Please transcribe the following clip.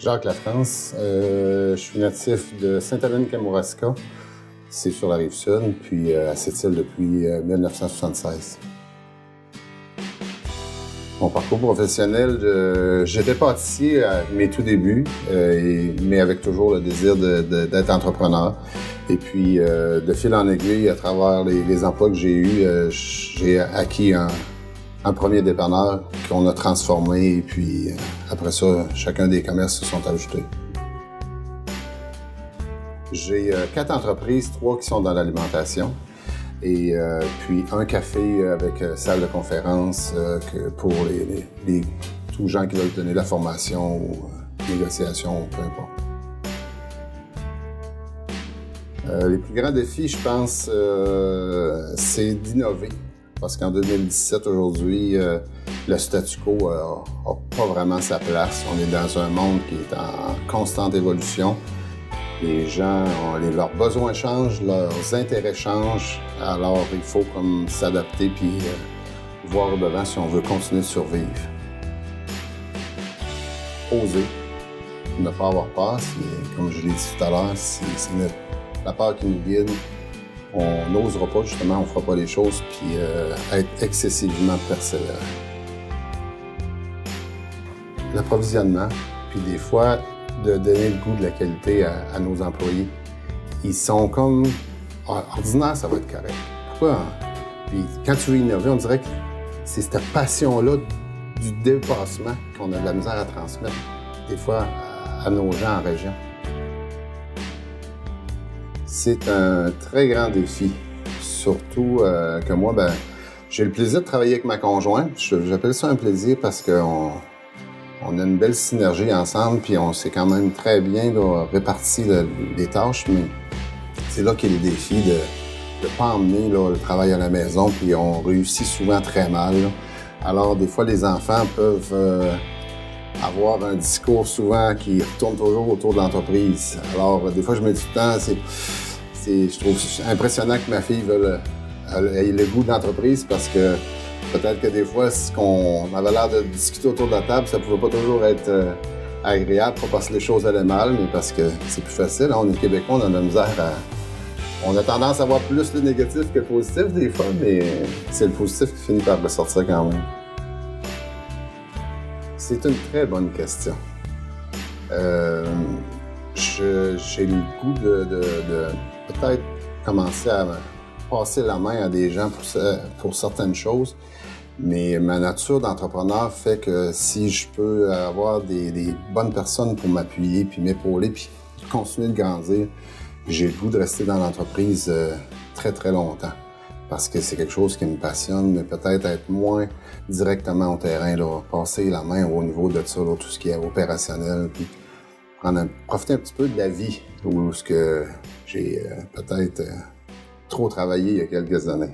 Jacques Lafrance, je suis natif de Sainte-Hélène-Kamouraska, c'est sur la Rive-Sud, puis à Sept-Îles depuis 1976. Mon parcours professionnel, j'étais pâtissier à mes tout débuts, mais avec toujours le désir d'être entrepreneur. Et puis, de fil en aiguille, à travers les emplois que j'ai eus, j'ai acquis un premier dépanneur qu'on a transformé. Et puis, après ça, chacun des commerces se sont ajoutés. J'ai 4 entreprises, 3 qui sont dans l'alimentation. Et puis un café avec salle de conférence pour tous les gens qui veulent donner la formation ou négociation, peu importe. Les plus grands défis, je pense, c'est d'innover. Parce qu'en 2017, aujourd'hui, le statu quo n'a pas vraiment sa place. On est dans un monde qui est en constante évolution. Les gens, leurs besoins changent, leurs intérêts changent, alors il faut comme s'adapter puis voir au-devant si on veut continuer de survivre. Oser, ne pas avoir peur, comme je l'ai dit tout à l'heure, c'est la peur qui nous guide. On n'osera pas, justement, on ne fera pas les choses, puis être excessivement persévérant. L'approvisionnement, puis des fois, de donner le goût de la qualité à nos employés. Ils sont comme ordinaire, ça va être correct. Pourquoi? Puis quand tu veux innover, on dirait que c'est cette passion-là du dépassement qu'on a de la misère à transmettre, des fois, à nos gens en région. C'est un très grand défi. Surtout que moi, j'ai le plaisir de travailler avec ma conjointe. J'appelle ça un plaisir parce qu'on a une belle synergie ensemble, puis on s'est quand même très bien réparti les tâches, mais c'est là qu'est le défi de ne pas emmener le travail à la maison, puis on réussit souvent très mal. Là. Alors, des fois, les enfants peuvent avoir un discours souvent qui tourne toujours autour de l'entreprise. Alors, des fois, je me dis tout le temps, je trouve impressionnant que ma fille ait le goût de l'entreprise parce que peut-être que des fois, ce qu'on avait l'air de discuter autour de la table, ça pouvait pas toujours être agréable, pas parce que les choses allaient mal, mais parce que c'est plus facile. On est Québécois, on a de la misère On a tendance à voir plus le négatif que le positif des fois, mais c'est le positif qui finit par ressortir quand même. C'est une très bonne question. J'ai le goût de peut-être commencer à passer la main à des gens pour certaines choses, mais ma nature d'entrepreneur fait que si je peux avoir des bonnes personnes pour m'appuyer, puis m'épauler, puis continuer de grandir, j'ai le goût de rester dans l'entreprise très, très longtemps. Parce que c'est quelque chose qui me passionne, mais peut-être être moins directement au terrain, là, passer la main au niveau de ça, là, tout ce qui est opérationnel, puis profiter un petit peu de la vie, où ce que j'ai peut-être trop travaillé il y a quelques années.